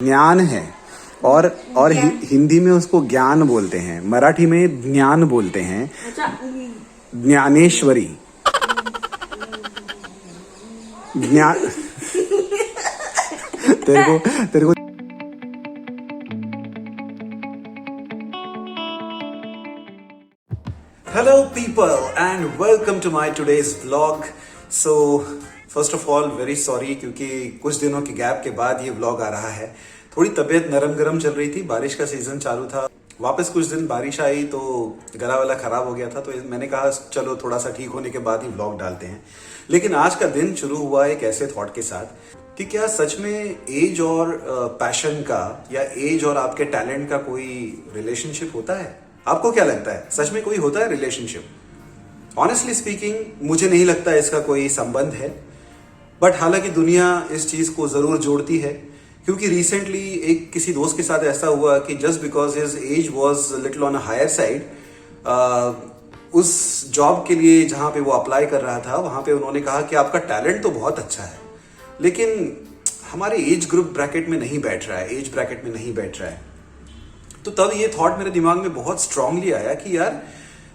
ज्ञान है। और हिंदी में उसको ज्ञान बोलते हैं, मराठी में ज्ञान बोलते हैं। ज्ञानेश्वरी ज्ञान तेरे को hello people and welcome to my today's vlog. So first of all very sorry, क्योंकि कुछ दिनों के गैप के बाद ये व्लॉग आ रहा है। थोड़ी तबीयत नरम गरम चल रही थी, बारिश का सीजन चालू था, वापस कुछ दिन बारिश आई तो गला वाला खराब हो गया था, तो मैंने कहा चलो थोड़ा सा ठीक होने के बाद ही व्लॉग डालते हैं। लेकिन आज का दिन शुरू हुआ एक ऐसे थॉट के साथ कि क्या सच में एज और पैशन का या एज और आपके टैलेंट का कोई रिलेशनशिप होता है? आपको क्या लगता है, सच में कोई होता है रिलेशनशिप? ऑनेस्टली स्पीकिंग मुझे नहीं लगता इसका कोई संबंध है, बट हालांकि दुनिया इस चीज को जरूर जोड़ती है। क्योंकि रिसेंटली एक किसी दोस्त के साथ ऐसा हुआ कि just because his age was little on a higher side, उस जॉब के लिए जहां पे वो अप्लाई कर रहा था वहां पे उन्होंने कहा कि आपका टैलेंट तो बहुत अच्छा है, लेकिन हमारे एज ग्रुप ब्रैकेट में नहीं बैठ रहा है, एज ब्रैकेट में नहीं बैठ रहा है। तो तब ये थॉट मेरे दिमाग में बहुत स्ट्रांगली आया कि यार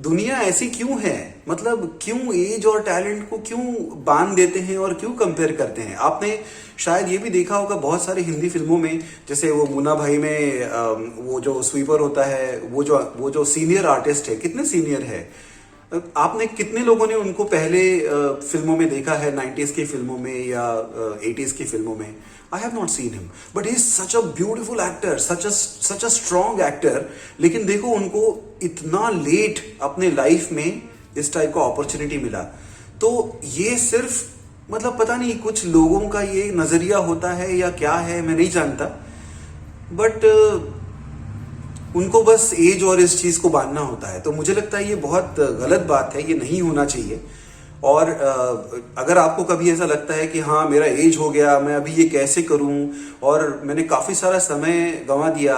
दुनिया ऐसी क्यों है, मतलब क्यों एज और टैलेंट को क्यों बांध देते हैं और क्यों कंपेयर करते हैं। आपने शायद ये भी देखा होगा बहुत सारी हिंदी फिल्मों में, जैसे वो मुन्ना भाई में वो जो स्वीपर होता है, वो जो सीनियर आर्टिस्ट है, कितने सीनियर है, आपने कितने लोगों ने उनको पहले फिल्मों में देखा है, 90s की फिल्मों में या 80s की फिल्मों में? I have not seen him, but he is such a beautiful actor, such a strong actor. लेकिन देखो उनको इतना लेट अपने लाइफ में इस टाइप का अपॉर्चुनिटी मिला। तो ये सिर्फ मतलब पता नहीं कुछ लोगों का ये नजरिया होता है या क्या है, मैं नहीं जानता, बट उनको बस एज और इस चीज को बांधना होता है। तो मुझे लगता है ये बहुत गलत बात है, ये नहीं होना चाहिए। और अगर आपको कभी ऐसा लगता है कि हाँ मेरा एज हो गया, मैं अभी ये कैसे करूं और मैंने काफी सारा समय गंवा दिया,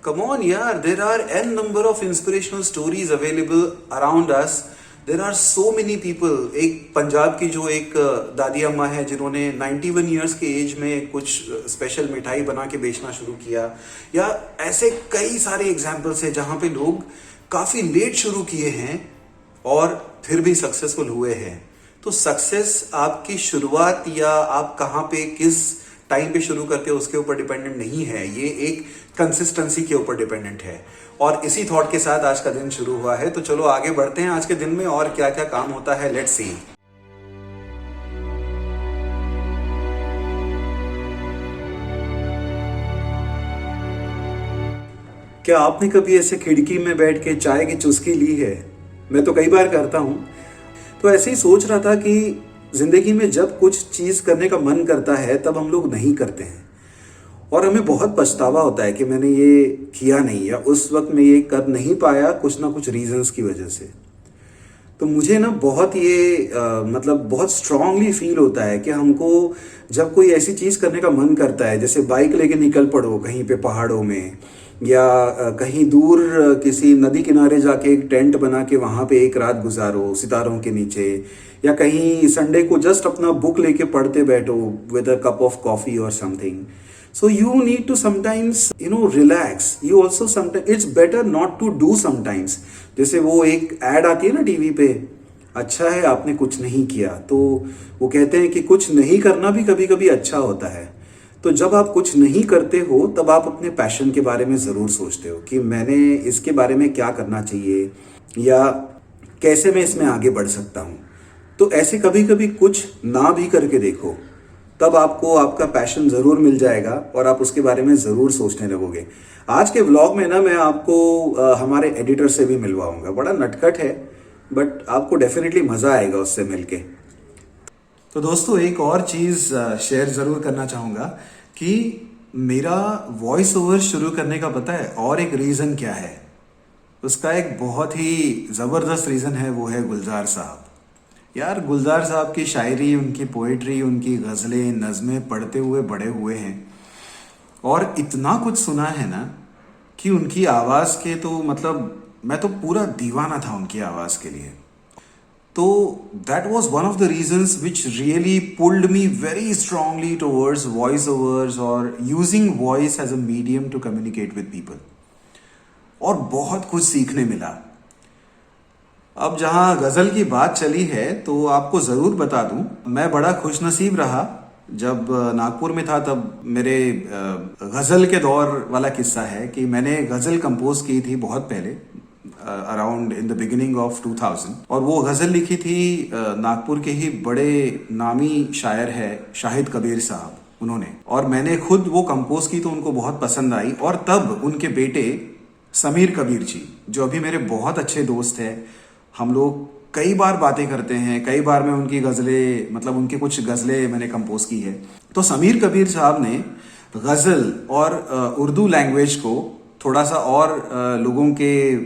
कम ऑन यार, there are an number of inspirational stories available around us. There are so many people. एक पंजाब की जो एक दादी अम्मा है जिन्होंने 91 ईयर्स के एज में कुछ स्पेशल मिठाई बना के बेचना शुरू किया, या ऐसे कई सारे एग्जाम्पल्स हैं जहां पे लोग काफी लेट शुरू किए हैं और फिर भी सक्सेसफुल हुए हैं। तो सक्सेस आपकी शुरुआत या आप कहाँ पे किस टाइम पे शुरू करके उसके ऊपर डिपेंडेंट नहीं है, ये एक कंसिस्टेंसी के ऊपर डिपेंडेंट है। और इसी थॉट के साथ आज का दिन शुरू हुआ है, तो चलो आगे बढ़ते हैं आज के दिन में और क्या क्या काम होता है, लेट्स सी। क्या आपने कभी ऐसे खिड़की में बैठ के चाय की चुस्की ली है? मैं तो कई बार करता हूं। तो ऐसे ही सोच रहा था कि जिंदगी में जब कुछ चीज करने का मन करता है तब हम लोग नहीं करते हैं, और हमें बहुत पछतावा होता है कि मैंने ये किया नहीं, या उस वक्त मैं ये कर नहीं पाया कुछ ना कुछ रीजंस की वजह से। तो मुझे ना बहुत ये मतलब बहुत स्ट्रांगली फील होता है कि हमको जब कोई ऐसी चीज करने का मन करता है, जैसे बाइक लेके निकल पड़ो कहीं पे पहाड़ों में, या कहीं दूर किसी नदी किनारे जाके एक टेंट बना के वहां पे एक रात गुजारो सितारों के नीचे, या कहीं संडे को जस्ट अपना बुक लेके पढ़ते बैठो with a cup of coffee और something. So you need to sometimes, relax. You also sometimes, it's better not to do sometimes. जैसे वो एक ऐड आती है ना टीवी पे, अच्छा है आपने कुछ नहीं किया, तो वो कहते हैं कि कुछ नहीं करना भी कभी कभी अच्छा होता है। तो जब आप कुछ नहीं करते हो तब आप अपने पैशन के बारे में जरूर सोचते हो कि मैंने इसके बारे में क्या करना चाहिए, या कैसे मैं इसमें आगे बढ़ सकता हूँ। तो ऐसे कभी कभी कुछ ना भी करके देखो, तब आपको आपका पैशन जरूर मिल जाएगा और आप उसके बारे में जरूर सोचने लगोगे। आज के व्लॉग में ना मैं आपको हमारे एडिटर से भी मिलवाऊंगा, बड़ा नटखट है बट आपको डेफिनेटली मजा आएगा उससे मिलके। तो दोस्तों एक और चीज शेयर जरूर करना चाहूंगा कि मेरा वॉइस ओवर शुरू करने का पता है और एक रीजन क्या है? उसका एक बहुत ही जबरदस्त रीजन है, वो है गुलजार साहब। यार गुलजार साहब की शायरी, उनकी पोएट्री, उनकी गजलें, नज़में पढ़ते हुए बड़े हुए हैं, और इतना कुछ सुना है ना कि उनकी आवाज़ के तो मतलब मैं तो पूरा दीवाना था उनकी आवाज़ के लिए। तो that was one of the reasons which really pulled me very strongly towards voice overs और using voice as a medium to communicate with people. और बहुत कुछ सीखने मिला। अब जहां गजल की बात चली है तो आपको जरूर बता दूं, मैं बड़ा खुशनसीब रहा। जब नागपुर में था तब मेरे गजल के दौर वाला किस्सा है कि मैंने गजल कंपोज की थी बहुत पहले, around in the beginning of 2000, और वो गजल लिखी थी नागपुर के ही बड़े नामी शायर है शाहिद कबीर साहब, उन्होंने। और मैंने खुद वो कंपोज की तो उनको बहुत पसंद आई। और तब उनके बेटे समीर कबीर जी, जो अभी मेरे बहुत अच्छे दोस्त हैं, हम लोग कई बार बातें करते हैं, कई बार मैं उनकी गज़लें, मतलब उनकी कुछ गज़लें मैंने कंपोज की है। तो समीर कबीर साहब ने गज़ल और उर्दू लैंग्वेज को थोड़ा सा और लोगों के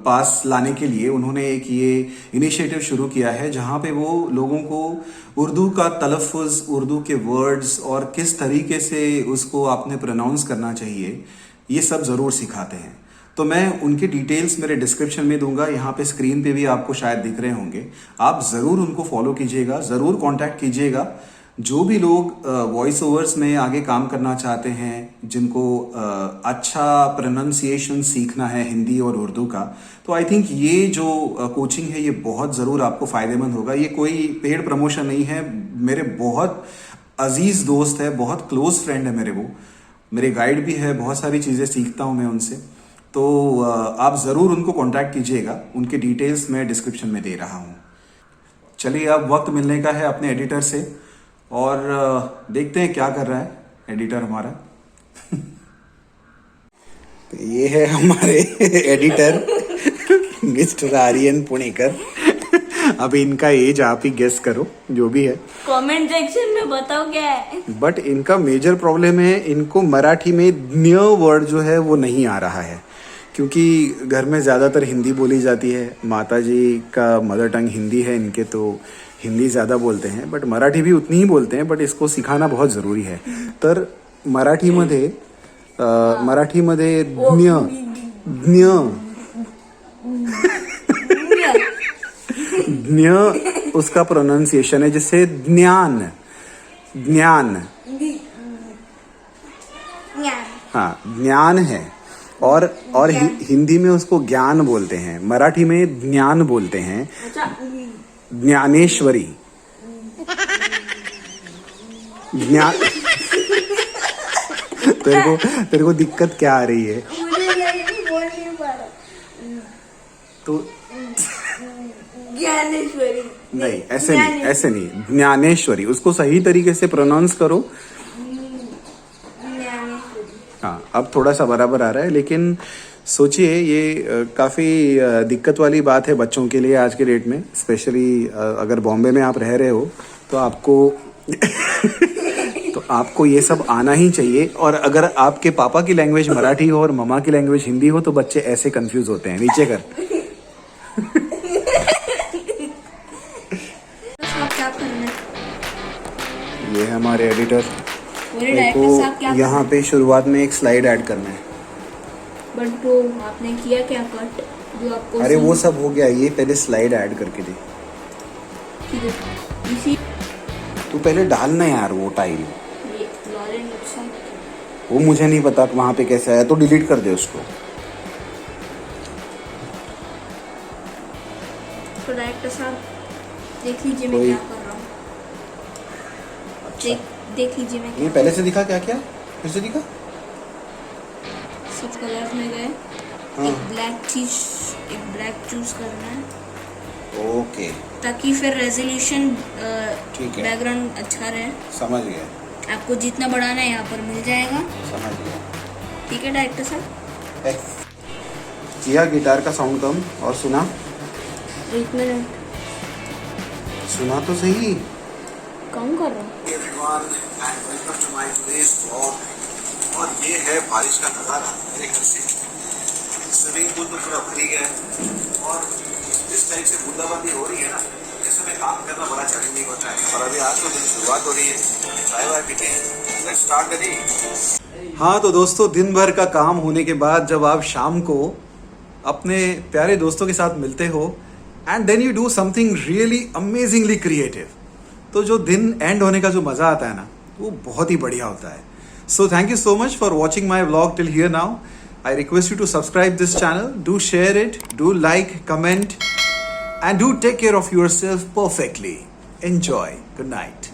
पास लाने के लिए उन्होंने एक ये इनिशिएटिव शुरू किया है, जहाँ पे वो लोगों को उर्दू का तलफ़ुज़, उर्दू के वर्ड्स और किस तरीके से उसको आपने प्रोनाउंस करना चाहिए, ये सब ज़रूर सिखाते हैं। तो मैं उनके डिटेल्स मेरे डिस्क्रिप्शन में दूंगा, यहाँ पे स्क्रीन पे भी आपको शायद दिख रहे होंगे। आप ज़रूर उनको फॉलो कीजिएगा, ज़रूर कांटेक्ट कीजिएगा। जो भी लोग वॉइस ओवर्स में आगे काम करना चाहते हैं, जिनको अच्छा प्रोनाउंसिएशन सीखना है हिंदी और उर्दू का, तो आई थिंक ये जो कोचिंग है ये बहुत ज़रूर आपको फ़ायदेमंद होगा। ये कोई पेड प्रमोशन नहीं है, मेरे बहुत अजीज़ दोस्त है, बहुत क्लोज फ्रेंड है वो मेरे गाइड भी है, बहुत सारी चीज़ें सीखता हूँ मैं उनसे। तो आप ज़रूर उनको कांटेक्ट कीजिएगा, उनके डिटेल्स मैं डिस्क्रिप्शन में दे रहा हूँ। चलिए, अब वक्त मिलने का है अपने एडिटर से और देखते हैं क्या कर रहा है एडिटर हमारा। तो ये है हमारे एडिटर मिस्टर आर्यन पुणेकर। अब इनका एज आप ही गेस करो, जो भी है कमेंट सेक्शन में बताओ क्या है। बट इनका मेजर प्रॉब्लम है, इनको मराठी में न्य वर्ड जो है वो नहीं आ रहा है, क्योंकि घर में ज़्यादातर हिंदी बोली जाती है। माता जी का मदर टंग हिंदी है इनके, तो हिंदी ज़्यादा बोलते हैं, बट मराठी भी उतनी ही बोलते हैं, बट इसको सिखाना बहुत ज़रूरी है। तर मराठीमध्ये ज्ञ ज्ञ ज्ञ उसका प्रोनाउंसिएशन है, जैसे ज्ञान, ज्ञान, हाँ ज्ञान है। और हिंदी में उसको ज्ञान बोलते हैं, मराठी में ज्ञान बोलते हैं। ज्ञानेश्वरी, ज्ञान। तेरे को दिक्कत क्या आ रही है? तो ज्ञानेश्वरी नहीं, ऐसे नहीं, ज्ञानेश्वरी, उसको सही तरीके से प्रोनाउंस करो। हाँ, अब थोड़ा सा बराबर आ रहा है, लेकिन सोचिए ये काफ़ी दिक्कत वाली बात है बच्चों के लिए आज के डेट में, स्पेशली अगर बॉम्बे में आप रह रहे हो तो आपको ये सब आना ही चाहिए। और अगर आपके पापा की लैंग्वेज मराठी हो और मम्मा की लैंग्वेज हिंदी हो तो बच्चे ऐसे कंफ्यूज होते हैं। नीचे कर। ये है हमारे एडिटर, को यहाँ पे शुरुआत में एक स्लाइड ऐड करना है। बट तो आपने किया क्या कट जो आपको? अरे वो सब हो गया, ये पहले स्लाइड ऐड करके दे। तू पहले डालना यार वो टाइल, वो मुझे नहीं पता वहां पे कैसे आया, तो डिलीट कर दे उसको। तो डायरेक्टर साहब देख लीजिए मैं क्या कर रहा हूँ। अच्छा। देख लीजिए मैं ये पहले से दिखा, क्या क्या फिर से दिखा। सब कलर में गए। हाँ। एक ब्लैक चूज करना है। ओके, ताकि फिर रेजोल्यूशन बैकग्राउंड अच्छा रहे। समझ गया। आपको जितना बढ़ाना है यहाँ पर मिल जाएगा। समझ गया। ठीक है डायरेक्टर साहब। किया गिटार का साउंड कम और सुना। 1 मिनट सुना तो सही। कम कर रहा हूँ। और ये है बारिश का नजारा मेरे घर से। स्विमिंग पूल तो पूरा भरी गया है और इस टाइप से बूंदाबांदी हो रही है ना, जैसे में काम करना बड़ा चैलेंजिंग होता है। और अभी आज तो दिन शुरुआत हो रही है, चाय वाय पीते हैं, लेट्स स्टार्ट द डे। हाँ तो दोस्तों, दिन भर का काम होने के बाद जब आप शाम को अपने प्यारे दोस्तों के साथ मिलते हो, and then you do something really amazingly creative, तो जो दिन एंड होने का जो मजा आता है ना, वो बहुत ही बढ़िया होता है. So thank you so much for watching my vlog till here now. I request you to subscribe this channel, do share it, do like, comment, and do take care of yourself perfectly. Enjoy. Good night.